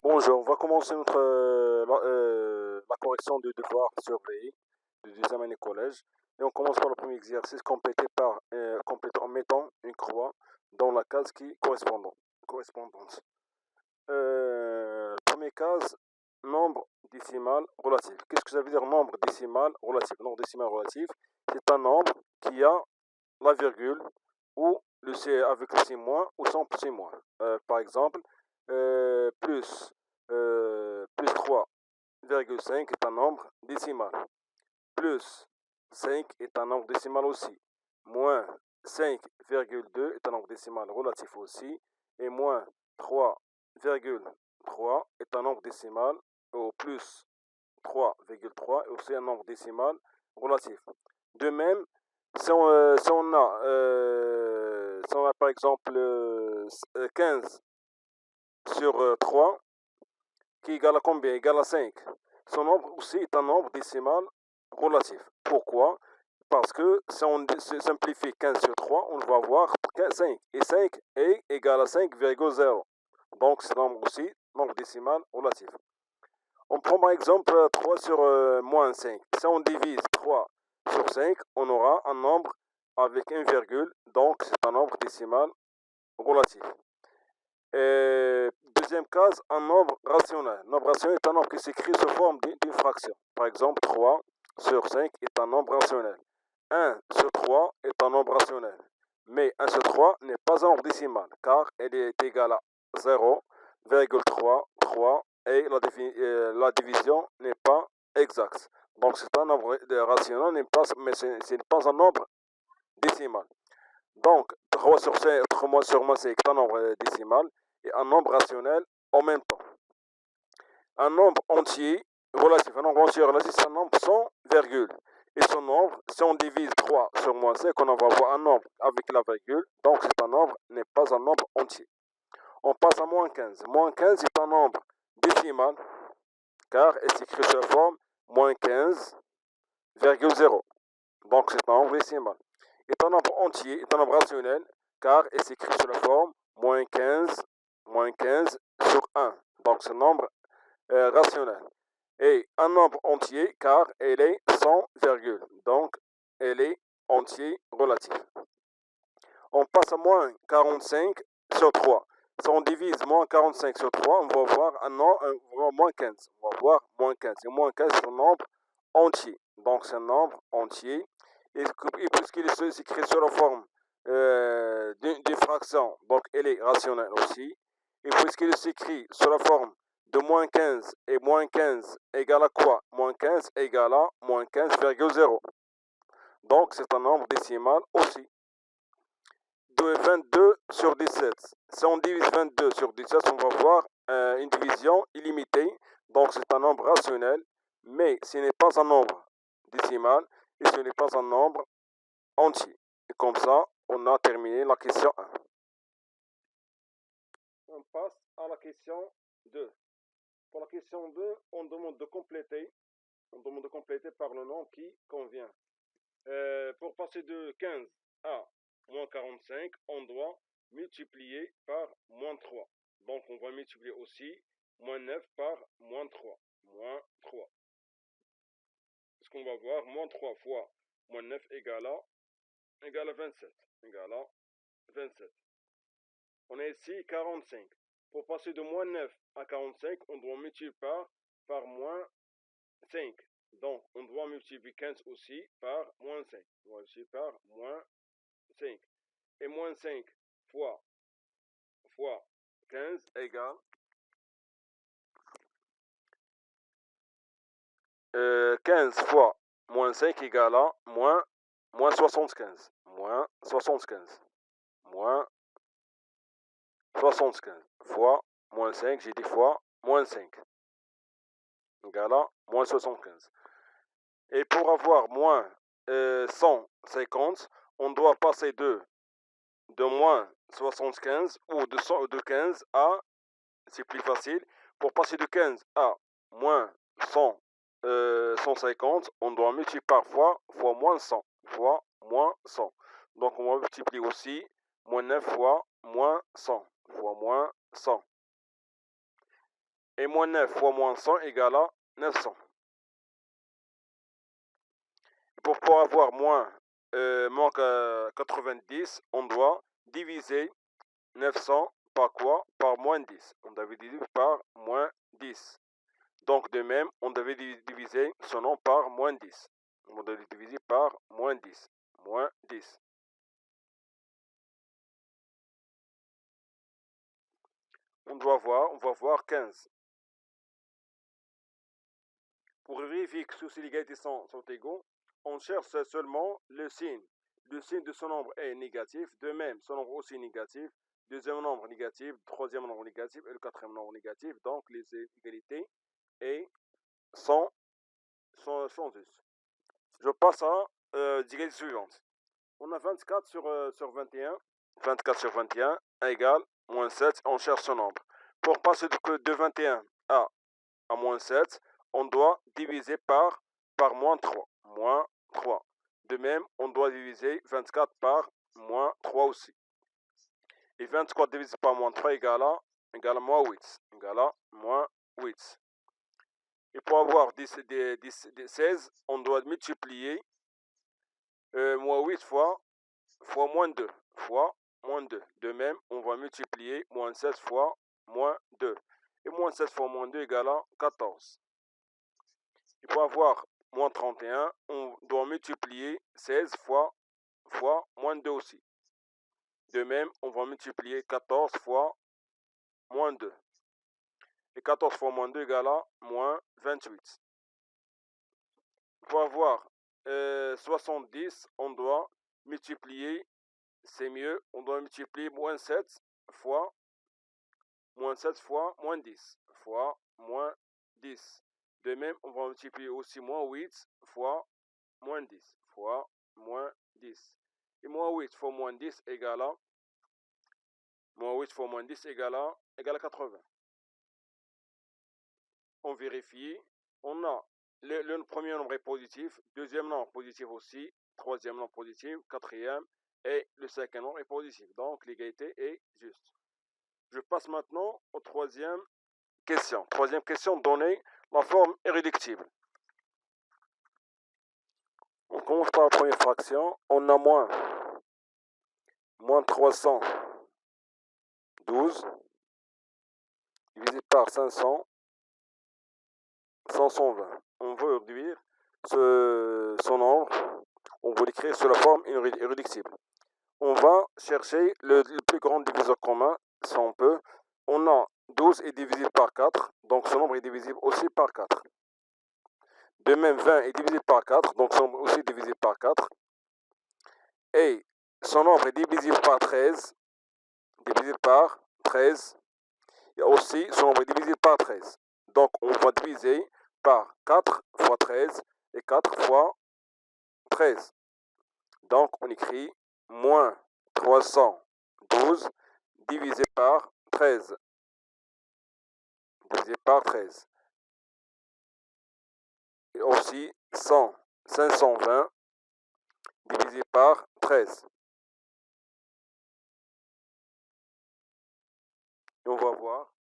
Bonjour, on va commencer la correction du devoir surveillé du deuxième année collège. Et on commence par le premier exercice complété en mettant une croix dans la case qui correspondante. Première case, nombre décimal relatif. Qu'est-ce que ça veut dire nombre décimal relatif? Nombre décimal relatif, c'est un nombre qui a la virgule ou le C avec le C- ou sans C-. Par exemple, plus 3,5 est un nombre décimal. Plus 5 est un nombre décimal aussi. Moins 5,2 est un nombre décimal relatif aussi. Et moins 3,3 est un nombre décimal. Ou plus 3,3 est aussi un nombre décimal relatif. De même, si on a par exemple 15 sur 3, qui est égal à combien? Égal à 5. Ce nombre aussi est un nombre décimal relatif. Pourquoi? Parce que si on simplifie 15 sur 3, on va avoir 5. Et 5 est égal à 5,0. Donc, c'est un nombre aussi, nombre décimal relatif. On prend par exemple 3 sur moins 5. Si on divise 3 sur 5, on aura un nombre avec une virgule. Donc, c'est un nombre décimal relatif. Et deuxième case, un nombre rationnel. Un nombre rationnel est un nombre qui s'écrit sous forme d'une fraction. Par exemple, 3 sur 5 est un nombre rationnel. 1 sur 3 est un nombre rationnel. Mais 1 sur 3 n'est pas un nombre décimal, car elle est égale à 0,33 et la division n'est pas exacte. Donc c'est un nombre rationnel, mais ce n'est pas un nombre décimal. Donc 3 sur 5, 3 sur moins 5 est un nombre décimal et un nombre rationnel en même temps. Un nombre entier relatif, c'est un nombre sans virgule. Et ce nombre, si on divise 3 sur moins 5, on va avoir un nombre avec la virgule. Donc c'est un nombre, n'est pas un nombre entier. On passe à moins 15. Moins 15 est un nombre décimal, car elle s'écrit sous la forme moins 15,0. Donc c'est un nombre décimal. Est un nombre entier, est un nombre rationnel, car elle s'écrit sous la forme moins 15 sur 1. Donc c'est un nombre rationnel. Et un nombre entier, car elle est sans virgule. Donc elle est entier relatif. On passe à moins 45 sur 3. Si on divise moins 45 sur 3, on va voir moins 15. On va voir moins 15. Et moins 15, c'est un nombre entier. Donc, c'est un nombre entier. Et puisqu'il s'écrit sur la forme d'une fraction, donc elle est rationnelle aussi. Et puisqu'il s'écrit sur la forme de moins 15, et moins 15 égale à quoi? Moins 15 égale à moins 15,0. Donc, c'est un nombre décimal aussi. De 22 sur 17. Si on divise 22 sur 17, on va voir une division illimitée. Donc c'est un nombre rationnel, mais ce n'est pas un nombre décimal et ce n'est pas un nombre entier. Et comme ça, on a terminé la question 1. On passe à la question 2. Pour la question 2, on demande de compléter par le nom qui convient. Pour passer de 15 à moins 45, on doit multiplier par moins 3. Donc on va multiplier aussi moins 9 par moins 3. Moins 3. Ce qu'on va voir, moins 3 fois moins 9 égale à 27. Égale à 27. On a ici 45. Pour passer de moins 9 à 45, on doit multiplier par moins 5. Donc, on doit multiplier 15 aussi par moins 5. On va multiplier par moins 5. Et moins 5 fois 15 égale 15 fois moins 5 égale à moins 75. Moins 75. Moins 75 fois moins 5, j'ai dit fois moins 5. Égale à moins 75. Et pour avoir moins 150, on doit passer de moins 75 ou de 15 à, c'est plus facile, pour passer de 15 à moins 150, on doit multiplier par fois moins 100. Fois moins 100. Donc on va multiplier aussi moins 9 fois moins 100 fois moins 100. Et moins 9 fois moins 100 égale à 900. Pour pouvoir avoir moins 90, on doit diviser 900 par quoi? Par moins 10. On devait diviser par moins 10. Donc de même, on devait diviser ce nombre par moins 10. On devait diviser par moins 10. Moins 10. On va voir 15. Pour vérifier que tous ces égalités sont égaux, on cherche seulement le signe. Le signe de ce nombre est négatif. De même, ce nombre aussi négatif. Deuxième nombre négatif, troisième nombre négatif et le quatrième nombre négatif. Donc les égalités sont justes. Je passe à l'égalité suivante. On a 24 sur 21. 24 sur 21 égale moins 7. On cherche ce nombre. Pour passer de 21 à moins 7, on doit diviser par moins 3. Moins 3. De même, on doit diviser 24 par moins 3 aussi. Et 24 divisé par moins 3 égale à moins 8. Égale à moins 8. Et pour avoir 16, on doit multiplier moins 8 fois moins 2. Fois moins 2. De même, on va multiplier moins 16 fois moins 2. Et moins 16 fois moins 2 égale à 14. Et pour avoir moins 31, on doit multiplier 16 fois moins 2 aussi. De même, on va multiplier 14 fois moins 2. Et 14 fois moins 2 égale à moins 28. Pour avoir 70, on doit multiplier, c'est mieux, on doit multiplier moins 7 fois moins 10. Fois moins 10. De même, on va multiplier aussi moins 8 fois moins 10. Fois moins 10. Et moins 8 fois moins 10 égale à moins 8 fois moins 10 égale à 80. On vérifie. On a le premier nombre est positif, deuxième nombre positif aussi, troisième nombre positif, quatrième, et le cinquième nombre est positif. Donc l'égalité est juste. Je passe maintenant aux troisième question. Troisième question, donner la forme irréductible. On commence par la première fraction. On a moins 312 divisé par 500, 520. On veut réduire ce nombre. On veut l'écrire sous la forme irréductible. On va chercher le plus grand diviseur commun, si on peut. On a 12 est divisible par 4, donc ce nombre est divisible aussi par 4. De même, 20 est divisible par 4, donc ce nombre est aussi divisible par 4. Et son nombre est divisible par 13, divisible par 13. Et aussi, son nombre est divisible par 13. Donc, on va diviser par 4 fois 13 et 4 fois 13. Donc, on écrit moins 312 divisé par 13. Divisé par 13. Et aussi 520 divisé par 13. Et on va voir.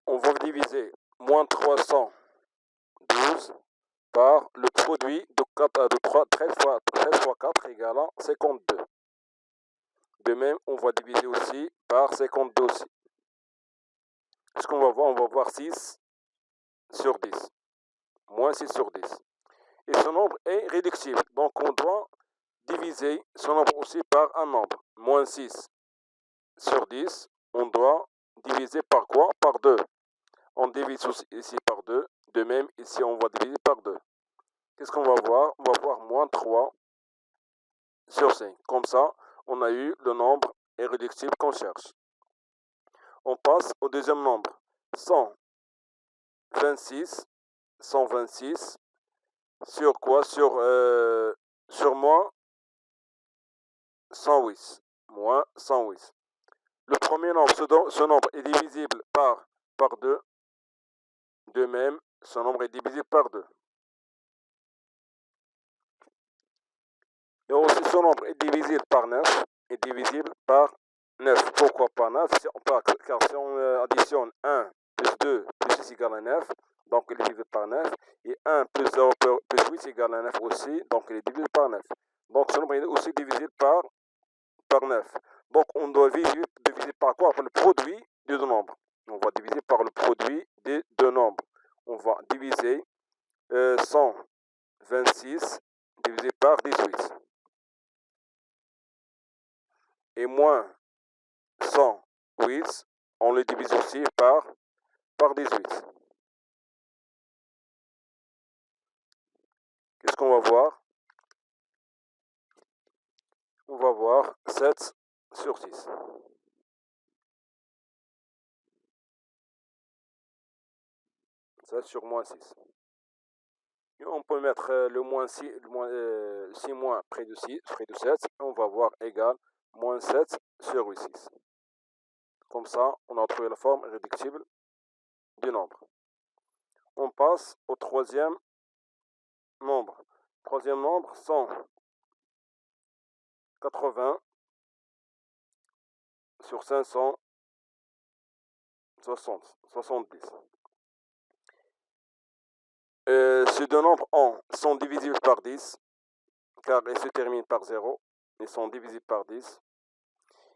On va diviser moins 312 par le produit de 13 fois 4 égale à 52. De même, on va diviser aussi par 52 aussi. Ce qu'on va voir, on va voir 6 sur 10. Moins 6 sur 10. Et ce nombre est réductible. Donc, on doit diviser ce nombre aussi par un nombre. Moins 6 sur 10, on doit diviser par quoi? Par 2. On divise ici par 2. De même, ici, on va diviser par 2. Qu'est-ce qu'on va voir? On va voir moins 3 sur 5. Comme ça, on a eu le nombre irréductible qu'on cherche. On passe au deuxième nombre. 126 sur quoi? Sur moins 108. Moins 108. Le premier nombre, ce nombre est divisible par 2. De même, ce nombre est divisible par 2. Et aussi, ce nombre est divisible par 9. Est divisible par 9. Pourquoi par 9? Car si on additionne 1 plus 2 plus 6 égale à 9, donc il est divisé par 9. Et 1 plus 0 plus 8 égale à 9 aussi, donc il est divisé par 9. Donc ce nombre est aussi divisible par 9. Donc on doit diviser par quoi? Par le produit des deux nombres. On va diviser par le produit des deux nombres. On va diviser 126 divisé par 18. Et moins 108, on le divise aussi par 18. Qu'est-ce qu'on va voir? On va voir 7 sur 6. 7 sur moins 6. Et on peut mettre le moins 6, 6 moins près de 6, près de 7. Et on va voir égal moins 7 sur 8, 6. Comme ça, on a trouvé la forme irréductible du nombre. On passe au troisième nombre. Troisième nombre, 180 sur 570. Ces deux nombres sont divisibles par 10, car ils se terminent par 0. Ils sont divisibles par 10.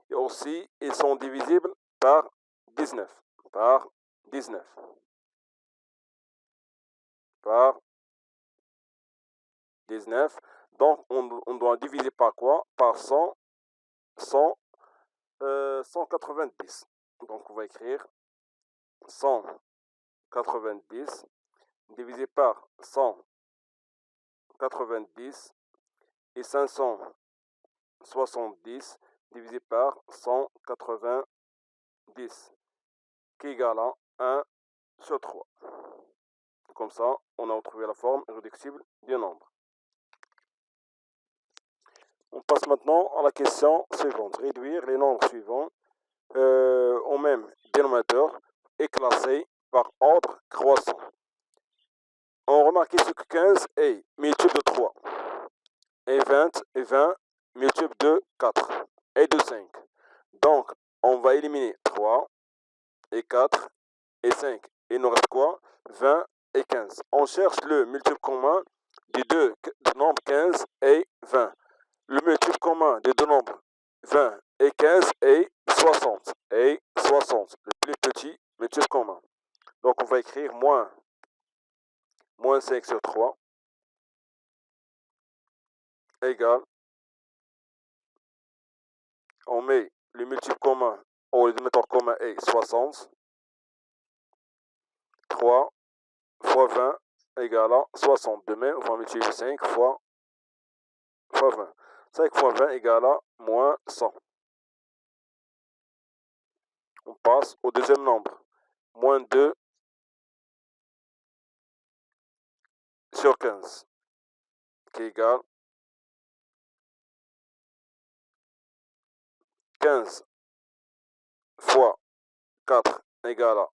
Et aussi, ils sont divisibles par 19. Par 19. Par 19. Donc, on doit diviser par quoi? Par 190. Donc, on va écrire 190 divisé par 190 et 570 divisé par 190 qui est égal à 1 sur 3. Comme ça, on a retrouvé la forme irréductible du nombre. On passe maintenant à la question suivante. Réduire les nombres suivants au même dénominateur et classer par ordre croissant. On remarque ici que 15 est multiple de 3 et 20 multiple de 4 et de 5. Donc, on va éliminer 3 et 4 et 5. Il nous reste quoi? 20 et 15. On cherche le multiple commun des deux nombres 15 et 20. Le multiple commun des deux nombres 20 et 15 est 60. Et 60, le plus petit multiple commun. Donc on va écrire moins 5 sur 3 égale, on met le multiple commun, ou le dénominateur commun est 60. 3 fois 20 égale à 60. De même, on va multiplier 5 fois 20. 5 fois 20 égale à moins 100. On passe au deuxième nombre. Moins 2 sur 15 qui est égal 15 fois 4 égale à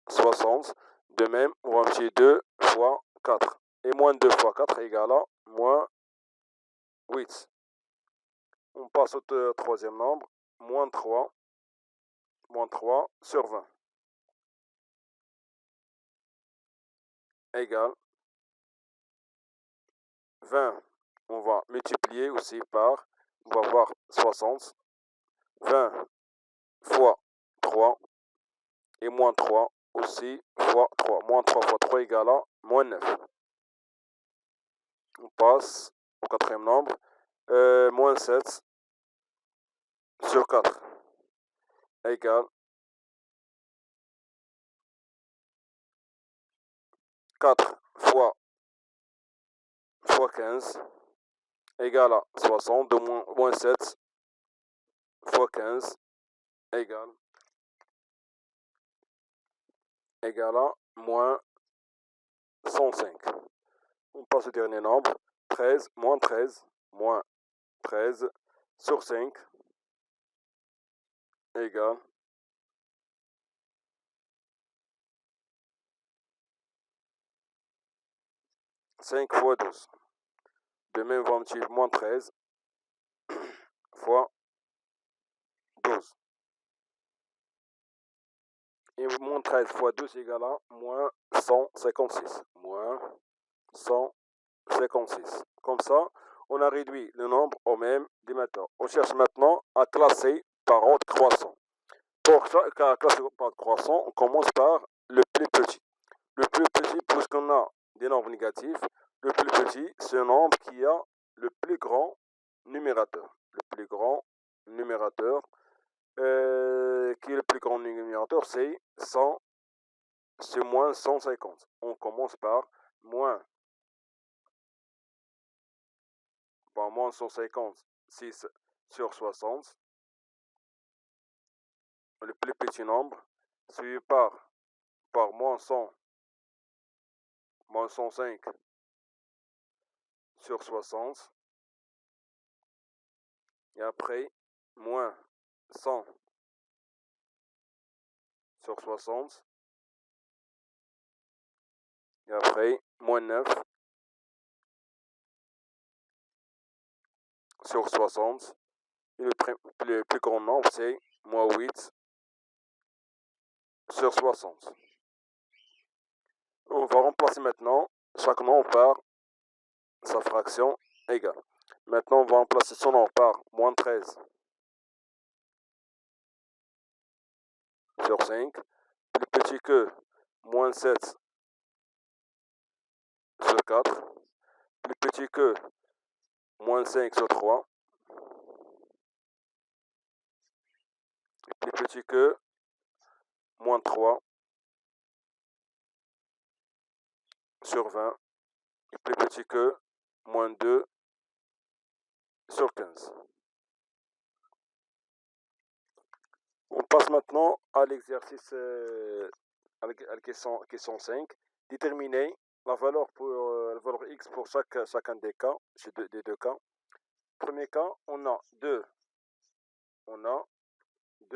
60. De même, on va multiplier 2 fois 4. Et moins 2 fois 4 égale à moins 8. On passe au troisième nombre. Moins 3 sur 20 égale 20. On va multiplier aussi par, on va voir 60. 20 fois 3 et moins 3 aussi fois 3. Moins 3 fois 3 égale à moins 9. On passe au quatrième nombre. Moins 7 sur 4 égale 4 fois 15 égale à 60. De moins 7 fois 15 égale à moins 105. On passe au dernier nombre. 13 moins 13 sur 5 égale 5 fois 12. De même, on va multiplier moins 13 fois 12. Et moins 13 fois 2, c'est égal à moins 156. Moins 156. Comme ça, on a réduit le nombre au même démetteur. On cherche maintenant à classer par ordre croissant. Pour classer par ordre croissant, on commence par le plus petit. Le plus petit, puisqu'on a des nombres négatifs, le plus petit, c'est un nombre qui a le plus grand numérateur. Le plus grand numérateur, qui est le plus grand numérateur, c'est 100, c'est moins 150. On commence par moins 150, 6 sur 60. Le plus petit nombre, suivi par moins 100, moins 105 sur 60. Et après, moins 100 sur 60. Et après, moins 9 sur 60. Et le plus grand nombre, c'est moins 8 sur 60. On va remplacer maintenant chaque nombre par sa fraction égale. Maintenant, on va remplacer son nombre par moins 13 sur 5. Plus petit que moins 7 sur 4. Plus petit que moins 5 sur 3. Et plus petit que moins 3 sur 20. Et plus petit que moins 2 sur 15. On passe maintenant à l'exercice, à la question 5. Déterminer la valeur x pour chacun des cas, des deux cas. Premier cas, on a 2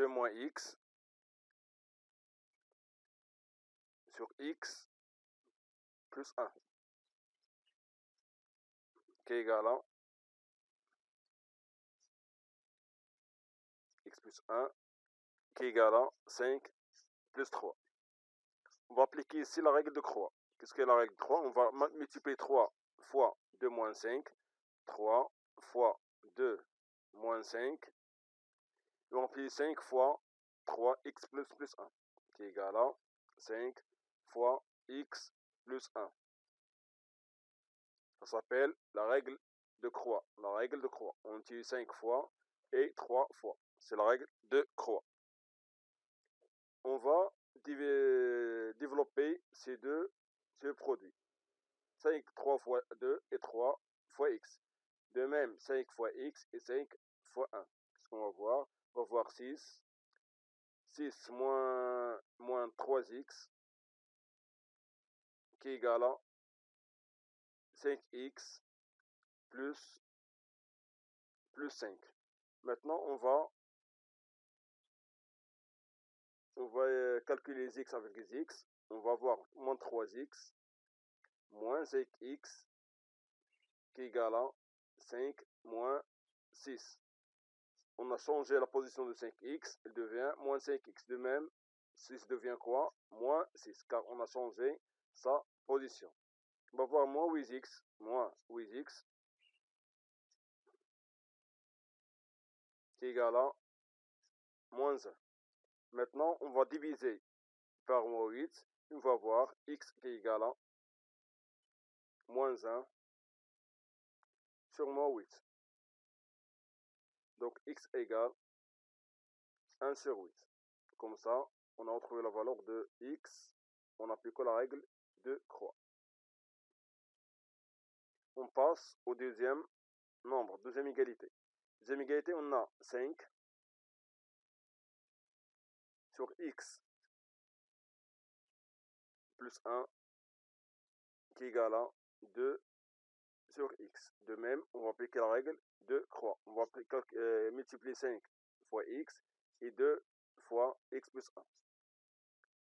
moins x sur x plus 1 qui est égal à x plus 1 qui est égal à 5 plus 3. On va appliquer ici la règle de Croix. Qu'est-ce que la règle de Croix? On va multiplier 3 fois 2 moins 5. 3 fois 2 moins 5. Et on applique 5 fois 3x plus 1 qui est égal à 5 fois x plus 1. Ça s'appelle la règle de Croix. La règle de Croix. On utilise 5 fois et 3 fois. C'est la règle de Croix. On va développer ces deux produits. 5, 3 fois 2 et 3 fois x. De même, 5 fois x et 5 fois 1. Qu'est-ce qu'on va voir? On va voir 6. 6 moins 3x qui est égal à 5x plus 5. Maintenant, on va calculer les x avec les x. On va voir moins 3x moins 5x qui est égal à 5 moins 6. On a changé la position de 5x, elle devient moins 5x. De même, 6 devient quoi? Moins 6, car on a changé sa position. On va voir moins 8x qui est égal à moins 1. Maintenant, on va diviser par moins 8. On va voir x qui est égal à moins 1 sur moins 8. Donc, x égale 1 sur 8. Comme ça, on a retrouvé la valeur de x en appliquant la règle de Croix. On passe au deuxième nombre, deuxième égalité. Deuxième égalité, on a 5 sur x plus 1 qui est égal à 2 sur x. De même, on va appliquer la règle de Croix. On va multiplier 5 fois x et 2 fois x plus 1.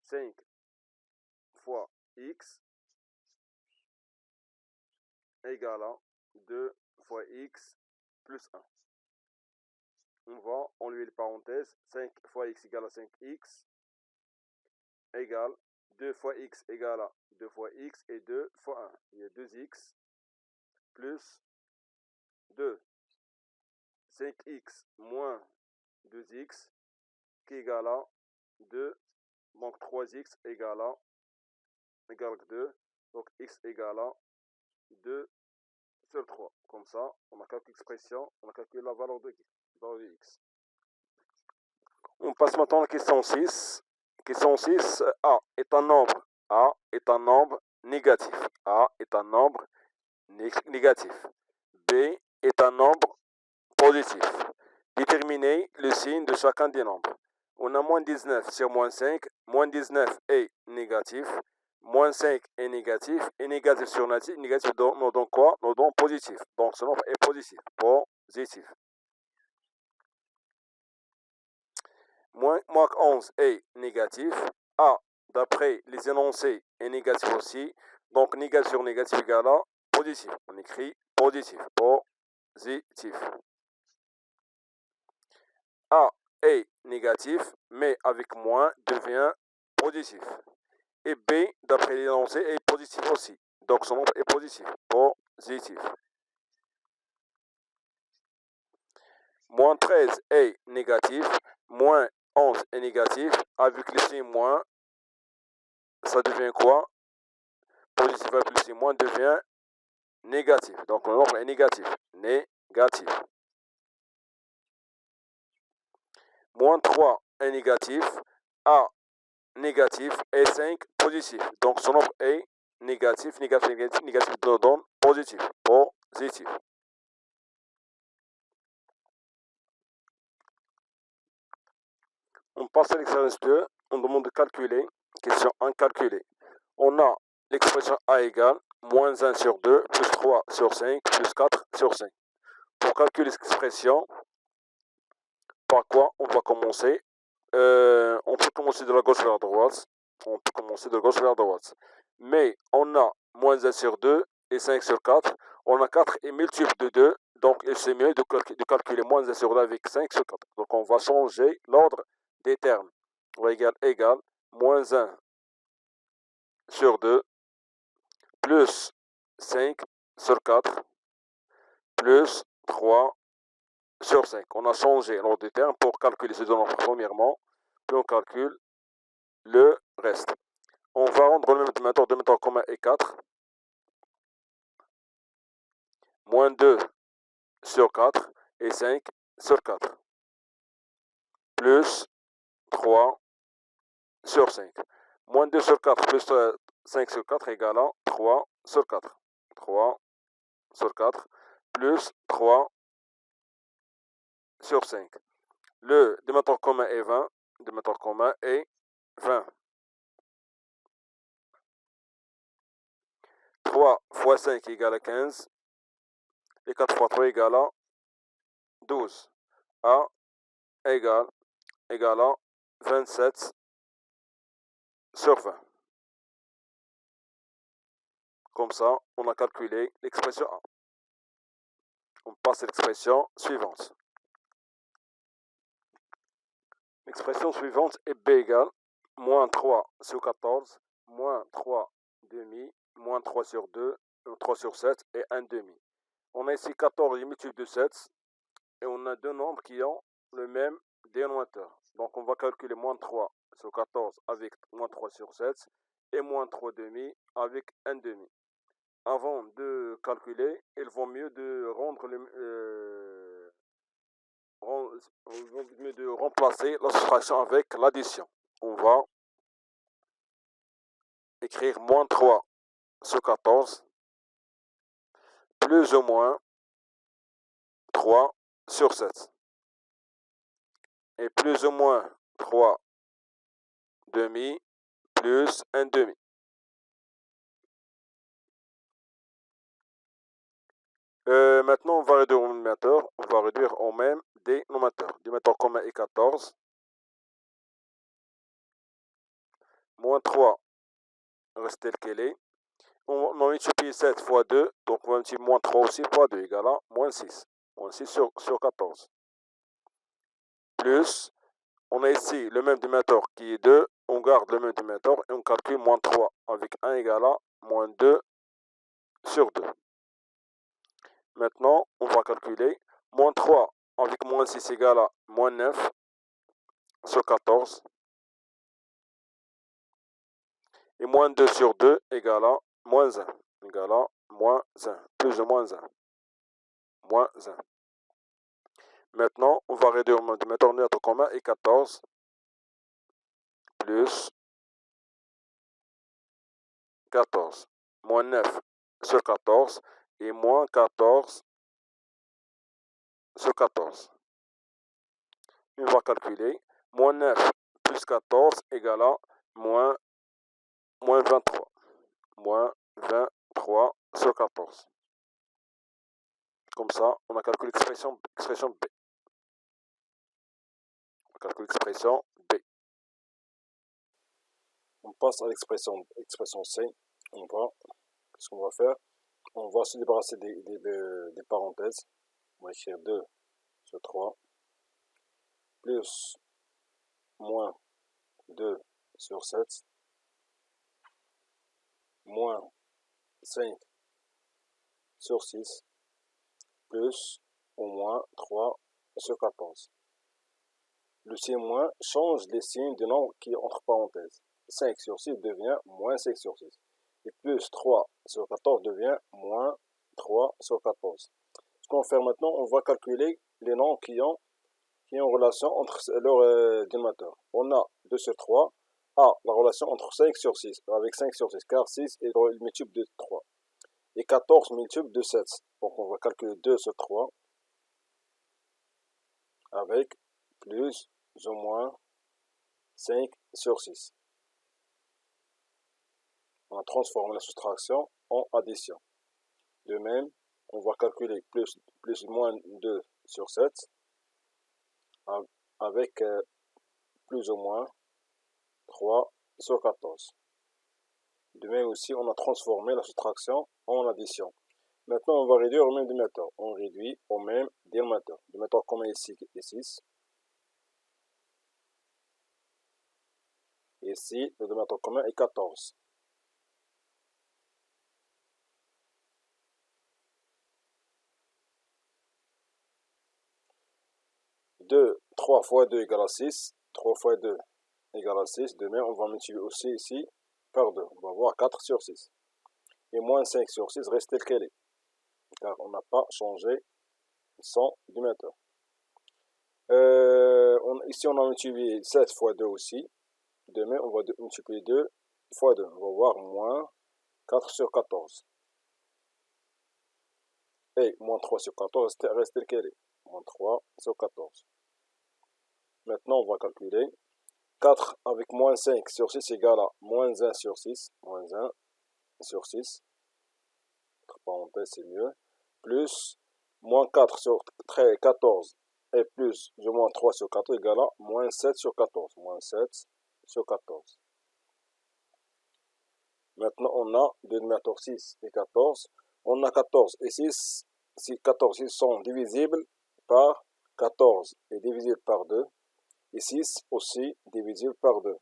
5 fois x égale à 2 fois x plus 1. on va enlever les parenthèses. 5 fois x égale à 5x égale 2 fois x égale à 2 fois x et 2 fois 1. Il y a 2x plus 2. 5x moins 2x qui égale à 2. Donc 3x égale à 2. Donc x égale à 2 sur 3. Comme ça, on a calculé l'expression, on a calculé la valeur de x. On passe maintenant à la question 6. Question 6, A est un nombre. A est un nombre négatif. A est un nombre négatif. B est un nombre positif. Déterminez le signe de chacun des nombres. On a moins 19 sur moins 5. Moins 19 est négatif. Moins 5 est négatif. Et négatif sur négatif nous donne quoi? Nous donne positif. Donc ce nombre est positif. Positif. Moins 11 est négatif. A, d'après les énoncés, est négatif aussi. Donc négatif sur négatif égale à positif. On écrit positif. Positif. A est négatif, mais avec moins devient positif. Et B, d'après l'énoncé, est positif aussi. Donc son nombre est positif. Positif. Moins 13 est négatif. Moins 11 est négatif. Avec le signe moins, ça devient quoi? Positif avec le signe moins devient négatif. Donc le nombre est négatif. Négatif. Moins 3 est négatif. A négatif et 5 positif. Donc son nombre est négatif. Négatif, négatif, négatif donne positif. Positif. On passe à l'exercice 2. On demande de calculer. Question 1, calculer. On a l'expression A égale moins 1 sur 2 plus 3 sur 5 plus 4 sur 5. Pour calculer cette expression, par quoi on va commencer? On peut commencer de la gauche vers la droite. On peut commencer de gauche vers la droite. Mais on a moins 1 sur 2 et 5 sur 4. On a 4 et multiple de 2. Donc c'est mieux de calculer moins 1 sur 2 avec 5 sur 4. Donc on va changer l'ordre des termes. On va égal moins 1 sur 2 plus 5 sur 4 plus 3 sur 5. On a changé l'ordre des termes pour calculer ce nombre premièrement, puis on calcule le reste. On va rendre le même dénominateur, dénominateur commun est 4. Moins 2 sur 4 et 5 sur 4. Plus 3 sur 5. Moins 2 sur 4 plus 5 sur 4 égale à 3 sur 4. 3 sur 4 plus 3 sur 5. Le dénominateur commun est 20. Le dénominateur commun est 20. 3 fois 5 égale à 15. Et 4 fois 3 égale à 12. A égale à 27 sur 20. Comme ça, on a calculé l'expression A. On passe à l'expression suivante. L'expression suivante est B égale moins 3 sur 14, moins 3 demi, moins 3 sur 2, 3 sur 7 et 1 demi. On a ici 14 multiple de 7 et on a deux nombres qui ont le même dénominateur. Donc on va calculer moins 3 sur 14 avec moins 3 sur 7 et moins 3 demi avec 1 demi. Avant de calculer, il vaut mieux de remplacer la soustraction avec l'addition. On va écrire moins 3 sur 14 plus ou moins 3 sur 7 et plus ou moins 3 demi plus 1 demi. Maintenant, on va réduire au dénominateur. On va réduire au même dénominateur. Dénominateur commun est 14. Moins 3 reste tel qu'elle est. On multiplie 7 fois 2. Donc on multiplie moins 3 aussi fois 2 égale à moins 6. Moins 6 sur 14. plus, on a ici le même dénominateur qui est 2, on garde le même dénominateur et on calcule moins 3 avec 1 égale à moins 2 sur 2. Maintenant, on va calculer moins 3 avec moins 6 égale à moins 9 sur 14. Et moins 2 sur 2 égale à moins 1. Égale à moins 1. Plus de moins 1. Moins 1. Maintenant, on va réduire le dénominateur commun et 14 plus 14. Moins 9 sur 14 et moins 14 sur 14. On va calculer. Moins 9 plus 14 égale à moins 23. Moins 23 sur 14. Comme ça, on a calculé l'expression B. On calcule l'expression B. On passe à l'expression C. Qu'est-ce qu'on va faire? On va se débarrasser des parenthèses. On va écrire 2 sur 3 plus moins 2 sur 7 moins 5 sur 6 plus au moins 3 sur 14. Le signe moins change les signes de nombre qui est entre parenthèses. 5 sur 6 devient moins 5 sur 6. Et plus 3 sur 14 devient moins 3 sur 14. Ce qu'on va faire maintenant, on va calculer les nombres qui ont relation entre leurs dénominateurs. On a 2 sur 3, a la relation entre 5 sur 6, avec 5 sur 6, car 6 est le multiple de 3. Et 14 multiple de 7. Donc on va calculer 2 sur 3, avec plus ou moins 5 sur 6. On a transformé la soustraction en addition. De même, on va calculer plus ou moins 2 sur 7, avec plus ou moins 3 sur 14. De même aussi, on a transformé la soustraction en addition. Maintenant, on va réduire au même dénominateur. On réduit au même dénominateur. Le dénominateur commun ici est 6. Ici, le dénominateur commun est 14. Deux, 3 fois 2 égale à 6. 3 fois 2 égale à 6. De même, on va multiplier aussi ici par 2. On va voir 4 sur 6. Et moins 5 sur 6 reste tel qu'elle est. Car on n'a pas changé son dénominateur. Ici, on a multiplié 7 fois 2 aussi. Demain, on va multiplier 2 fois 2. On va voir moins 4 sur 14. Et moins 3 sur 14 reste tel qu'elle est. Moins 3 sur 14. Maintenant, on va calculer. 4 avec moins 5 sur 6 égale à moins 1 sur 6. Moins 1 sur 6. Entre parenthèses, c'est mieux. Plus moins 4 sur 14 et plus ou moins 3 sur 14 égale à moins 7 sur 14. Moins 7 sur 14. Maintenant, on a le dénominateur 6 et 14. On a 14 et 6. Si 14 ils sont divisibles par 14 est divisible par 2. Et 6 aussi divisible par 2.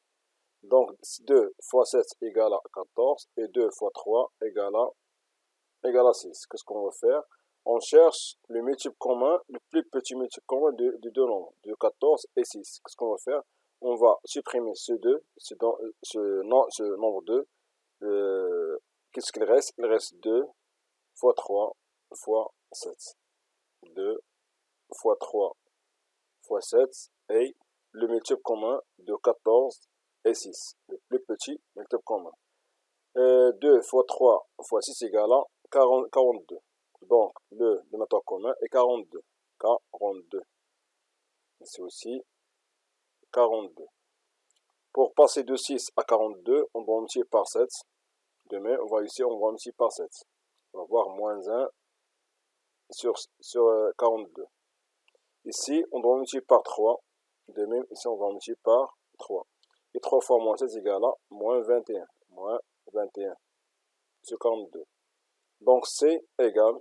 Donc 2 fois 7 égale à 14 et 2 fois 3 égale à 6. Qu'est-ce qu'on va faire? On cherche le multiple commun, le plus petit multiple commun de deux nombres, de 14 et 6. Qu'est-ce qu'on va faire? On va supprimer ce nombre 2. Qu'est-ce qu'il reste? Il reste 2 fois 3 fois 7. 2 fois 3 fois 7 et le multiple commun de 14 et 6. Le plus petit multiple commun. 2 fois 3 fois 6 égale à 42. Donc, le dénominateur commun est 42. 42. Ici aussi, 42. Pour passer de 6 à 42, on va multiplier par 7. Demain, on va multiplier par 7. On va voir moins 1 sur 42. Ici, on doit multiplier par 3. De même, ici, on va multiplier par 3. Et 3 fois moins 7 égale à moins 21. Moins 21 sur 42. Donc, c'est égal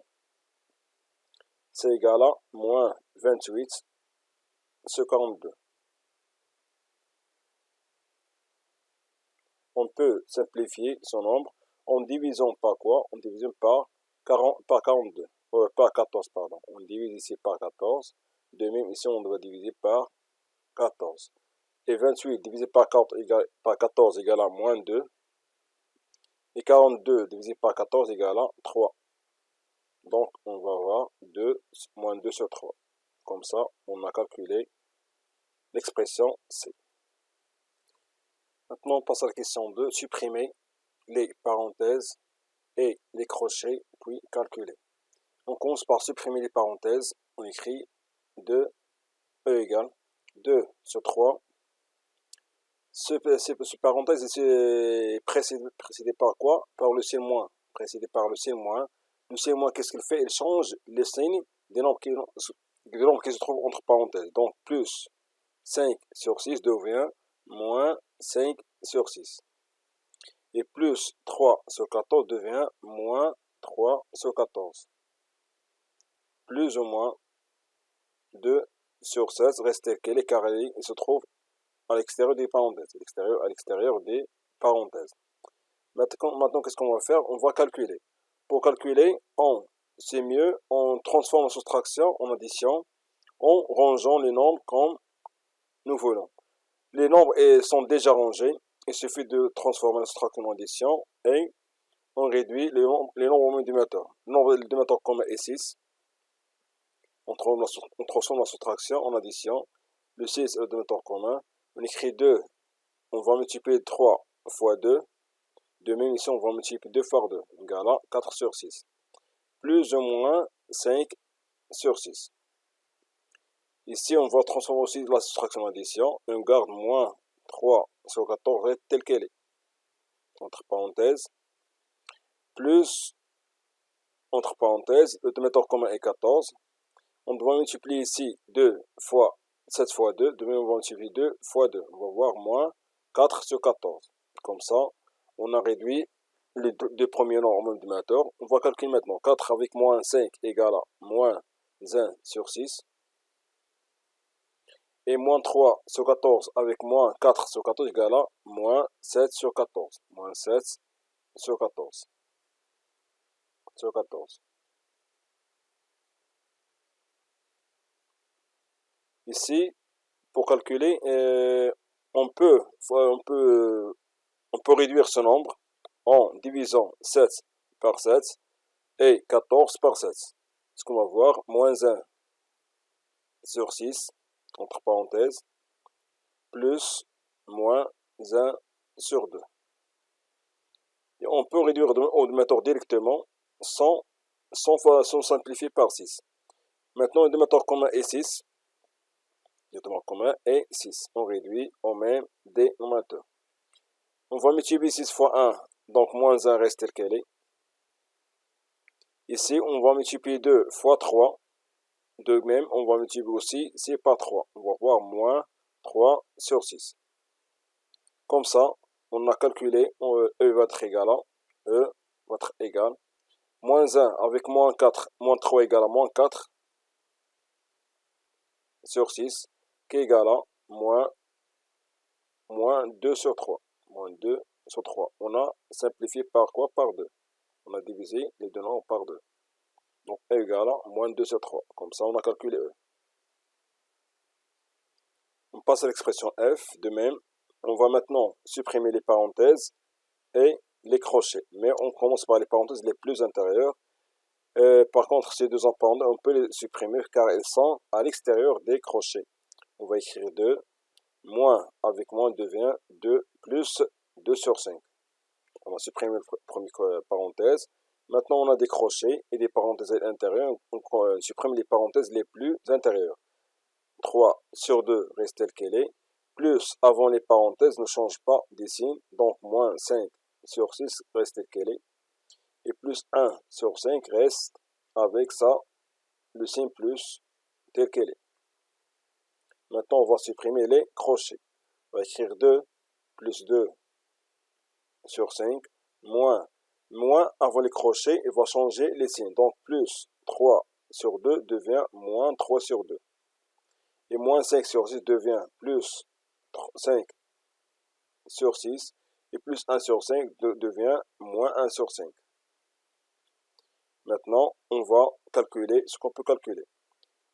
à moins 28 sur 42. On peut simplifier ce nombre en divisant par quoi? En divisant par 42. Par 14, pardon. On divise ici par 14. De même, ici, on doit diviser par 14. Et 28 divisé par 14 égale à moins 2. Et 42 divisé par 14 égale à 3. Donc, on va avoir moins 2 sur 3. Comme ça, on a calculé l'expression C. Maintenant, on passe à la question 2. Supprimer les parenthèses et les crochets, puis calculer. On commence par supprimer les parenthèses. On écrit 2, E égale 2 sur 3. Ce parenthèse est précédé par quoi? Par le signe moins. Précédé par le signe moins. Le signe moins, qu'est-ce qu'il fait? Il change les signes des nombres qui se trouvent entre parenthèses. Donc, plus 5 sur 6 devient moins 5 sur 6. Et plus 3 sur 14 devient moins 3 sur 14. Plus ou moins 2 sur 16 reste tel quel, car il se trouve à l'extérieur des parenthèses. À l'extérieur des parenthèses. Maintenant qu'est-ce qu'on va faire? On va calculer. Pour calculer, c'est mieux, on transforme la soustraction en addition en rangeant les nombres comme nous voulons. Les nombres sont déjà rangés. Il suffit de transformer la soustraction en addition et on réduit les nombres du moteur. Le nombre du moteur commun est 6. On transforme la soustraction en addition. Le 6 est le moteur commun. On écrit 2. On va multiplier 3 fois 2. De même ici, on va multiplier 2 fois 2. Égale à 4 sur 6. Plus ou moins 5 sur 6. Ici, on va transformer aussi la soustraction en addition. On garde moins 3 sur 14 telle qu'elle est. Entre parenthèses. Plus, entre parenthèses, le dénominateur commun est 14. On doit multiplier ici 2 fois 7 fois 2. De même, on va multiplier 2 fois 2. On va voir moins 4 sur 14. Comme ça, on a réduit les deux premiers nombres du dénominateur. On va calculer maintenant. 4 avec moins 5 égale à moins 1 sur 6. Et moins 3 sur 14 avec moins 4 sur 14 égale à moins 7 sur 14. Moins 7 sur 14. Sur 14. Ici, pour calculer, on peut réduire ce nombre en divisant 7 par 7 et 14 par 7. Ce qu'on va voir, moins 1 sur 6, entre parenthèses, plus moins 1 sur 2. Et on peut réduire au dénominateur directement sans simplifier par 6. Maintenant, le dénominateur commun est 6. Le dénominateur commun est 6. On réduit au même dénominateur. On va multiplier 6 fois 1, donc moins 1 reste tel qu'elle est. Ici, on va multiplier 2 fois 3. De même, on va multiplier aussi 6 par 3. On va voir moins 3 sur 6. Comme ça, on a calculé, E va être égal à, E va être égal, moins 1 avec moins 4, moins 3 égale à moins 4 sur 6, qui est égal à moins 2 sur 3. Moins 2 sur 3. On a simplifié par quoi? Par 2. On a divisé les deux nombres par 2. Donc, E égale à moins 2 sur 3. Comme ça, on a calculé E. On passe à l'expression F. De même, on va maintenant supprimer les parenthèses et les crochets. Mais on commence par les parenthèses les plus intérieures. Par contre, ces deux parenthèses, on peut les supprimer car elles sont à l'extérieur des crochets. On va écrire 2. Moins avec moins devient 2 plus 2 sur 5. On va supprimer la première parenthèse. Maintenant, on a des crochets et des parenthèses intérieures. On supprime les parenthèses les plus intérieures. 3 sur 2 reste telle qu'elle est. Plus avant les parenthèses ne change pas des signes. Donc, moins 5 sur 6 reste telle qu'elle est. Et plus 1 sur 5 reste avec ça, le signe plus tel qu'elle est. Maintenant, on va supprimer les crochets. On va écrire 2 plus 2 sur 5, moins avant les crochets, il va changer les signes. Donc, plus 3 sur 2 devient moins 3 sur 2. Et moins 5 sur 6 devient plus 5 sur 6. Et plus 1 sur 5 devient moins 1 sur 5. Maintenant, on va calculer ce qu'on peut calculer.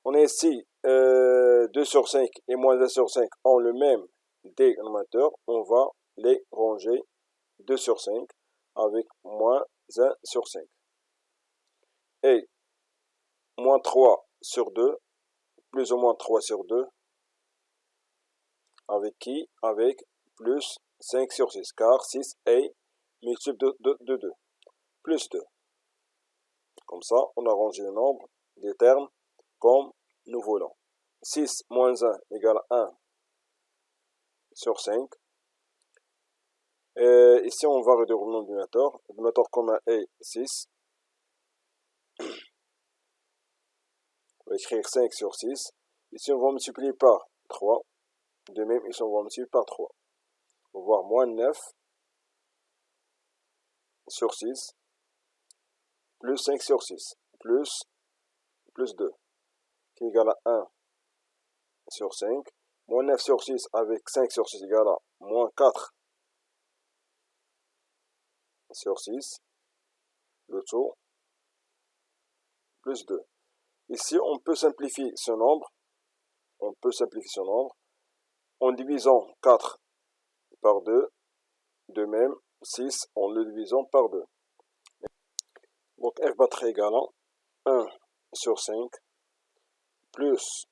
On a ici 2 sur 5 et moins 1 sur 5 ont le même dénominateur. On va les ranger 2 sur 5 avec moins 1 sur 5. Et moins 3 sur 2, plus ou moins 3 sur 2, avec qui? Avec plus 5 sur 6, car 6 est multiple de 2, plus 2. Comme ça, on a rangé le nombre des termes comme nous voulons. 6 moins 1 égale 1 sur 5. Et ici, on va réduire le nombre du dénominateur. Le dénominateur commun est 6. On va écrire 5 sur 6. Ici, on va multiplier par 3. De même, ici, on va multiplier par 3. On va voir moins 9 sur 6, plus 5 sur 6, plus 2, qui est égal à 1 sur 5. Moins 9 sur 6 avec 5 sur 6 égale à moins 4 sur 6. Le tout, plus 2. Ici, on peut simplifier ce nombre. En divisant 4 par 2. De même, 6 en le divisant par 2. Donc, f va être égal à 1 sur 5 plus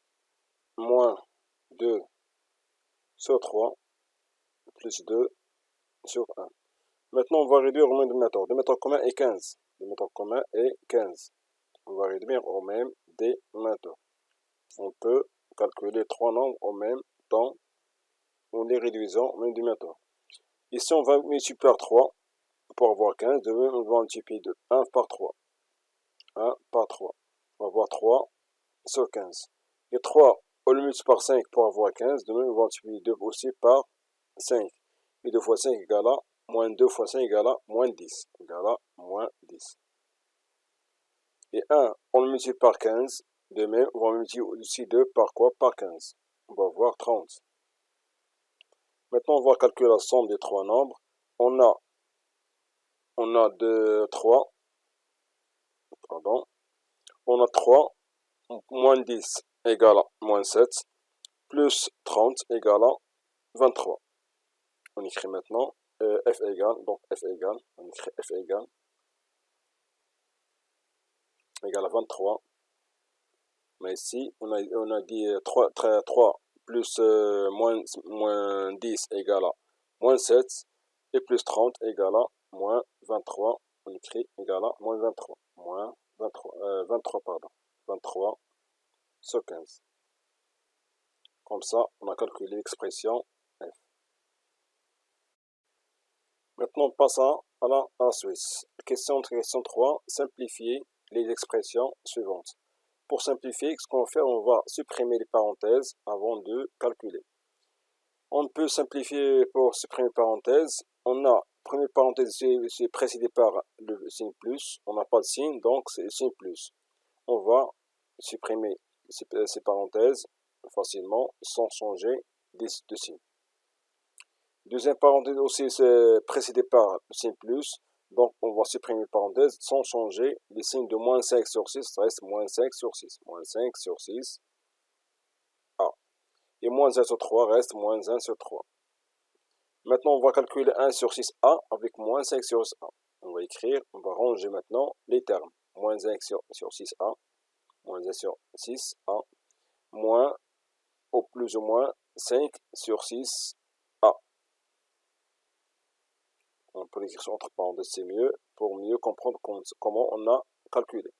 moins 2 sur 3 plus 2 sur 1. Maintenant, on va réduire au même dénominateur. Le dénominateur commun est 15. Le dénominateur commun est 15. On va réduire au même dénominateur. On peut calculer 3 nombres en même temps en les réduisant au même dénominateur. Ici, on va multiplier par 3 pour avoir 15. De même, on va multiplier de 1 par 3. 1 par 3. On va avoir 3 sur 15. Et 3, on le multiplie par 5 pour avoir 15. De même, on va multiplier 2 aussi par 5. Et 2 fois 5 égale à moins 2 fois 5 égale à moins 10. Égale à moins 10. Et 1, on le multiplie par 15. De même, on va multiplier aussi 2 par quoi? Par 15. On va avoir 30. Maintenant, on va calculer la somme des trois nombres. On a 3. Pardon. On a 3. Moins 10 égale à moins 7. Plus 30 égale à 23. On écrit maintenant f égale, donc f égale, on écrit f égale à 23. Mais ici, on a dit 3 plus moins 10 égale à moins 7. Et plus 30 égale à moins 23. On écrit égale à moins 23. Moins 23, pardon. 23 sur 15. Comme ça, on a calculé l'expression f. Maintenant, passons à la suite. Question 3. Simplifier les expressions suivantes. Pour simplifier, ce qu'on va faire, on va supprimer les parenthèses avant de calculer. On peut simplifier pour supprimer les parenthèses. On a, première parenthèse, c'est précédé par le signe plus. On n'a pas de signe, donc c'est le signe plus. On va supprimer ces parenthèses facilement sans changer de signe. Deuxième parenthèse aussi, c'est précédé par le signe plus. Donc, on va supprimer parenthèse sans changer les signes de moins 5 sur 6. Ça reste moins 5 sur 6. Moins 5 sur 6. A. Et moins 1 sur 3 reste moins 1 sur 3. Maintenant, on va calculer 1 sur 6A avec moins 5 sur 6A. On va écrire, on va ranger maintenant les termes. Moins 1 sur 6A. Moins 1 sur 6A. Moins, au plus ou moins, 5 sur 6. On peut l'écrire entre parenthèses, c'est mieux, pour mieux comprendre comment on a calculé.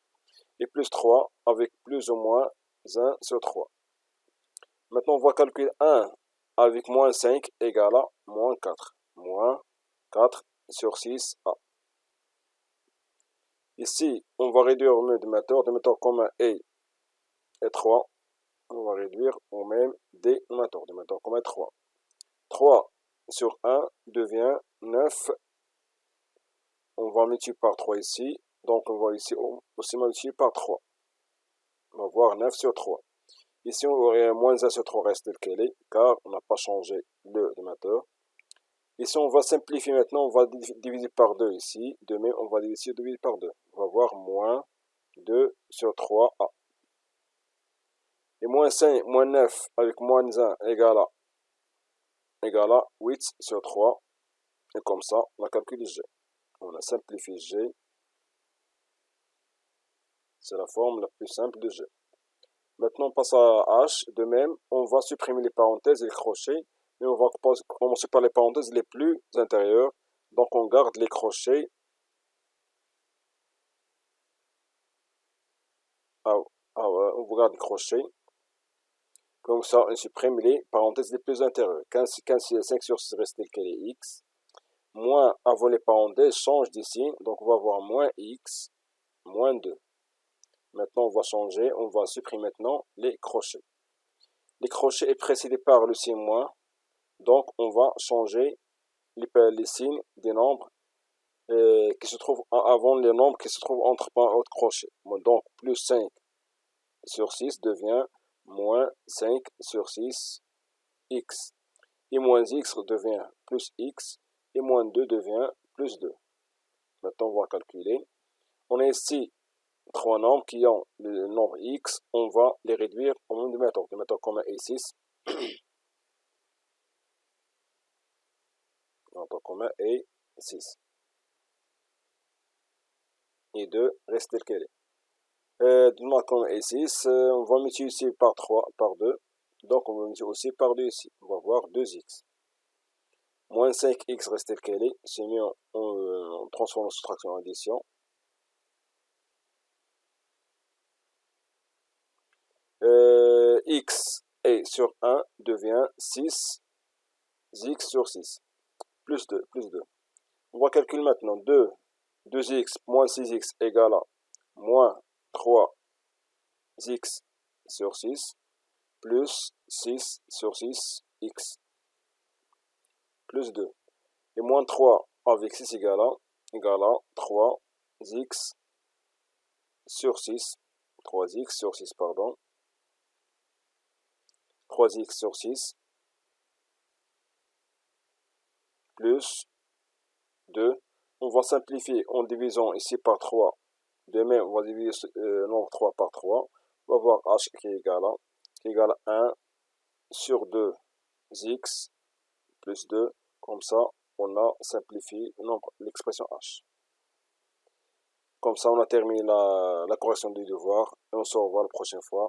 Et plus 3 avec plus ou moins 1 sur 3. Maintenant, on va calculer 1 avec moins 5 égale à moins 4. Moins 4 sur 6A. Ici, on va réduire au même dénominateur. Dénominateur commun est 3. On va réduire au même dénominateur. Dénominateur commun est 3. 3 sur 1 devient 9. On va multiplier par 3 ici. Donc, on va ici aussi multiplier par 3. On va voir 9 sur 3. Ici, on aurait moins 1 sur 3 reste tel qu'elle est, car on n'a pas changé le dénominateur. Ici, on va simplifier maintenant, on va diviser par 2 ici. De même, on va diviser par 2. On va voir moins 2 sur 3a. Et moins 5, moins 9 avec moins 1 égale à 8 sur 3. Et comme ça, on a calculé G. On a simplifié G. C'est la forme la plus simple de G. Maintenant, on passe à H. De même, on va supprimer les parenthèses et les crochets. Mais on va commencer par les parenthèses les plus intérieures. Donc, on garde les crochets. On garde les crochets. Comme ça, on supprime les parenthèses les plus intérieures. 5 sur 6 reste tel qu'elle est x. Moins avant les parenthèses change d'ici. Donc, on va avoir moins x, moins 2. Maintenant, on va changer. On va supprimer maintenant les crochets. Les crochets est précédé par le signe moins. Donc, on va changer les signes des nombres qui se trouvent avant les nombres qui se trouvent entre crochets. Donc, plus 5 sur 6 devient moins 5 sur 6 x. Et moins x devient plus x. Et moins 2 devient plus 2. Maintenant, on va calculer. On a ici 3 nombres qui ont le nombre x. On va les réduire au même dénominateur. Le dénominateur commun est 6. Le dénominateur commun est 6. Et 2 reste tel qu'elle est. Le dénominateur commun est 6. On va multiplier par 3, par 2. Donc, on va multiplier aussi par 2 ici. On va avoir 2x. Moins 5x reste tel qu'elle est. C'est mieux, on transforme la soustraction en addition. X et sur 1 devient 6 x sur 6. Plus 2, plus 2. On va calculer maintenant 2x moins 6x égale à moins 3x sur 6 plus 6 sur 6 x plus 2. Et moins 3 avec 6 égale à 3x sur 6. 3x sur 6, pardon. 3x sur 6 plus 2. On va simplifier en divisant ici par 3. De même, on va diviser le nombre 3 par 3. On va avoir h qui est égal à 1 sur 2x plus 2. Comme ça, on a simplifié l'expression h. Comme ça, on a terminé la correction du devoir et on se revoit la prochaine fois.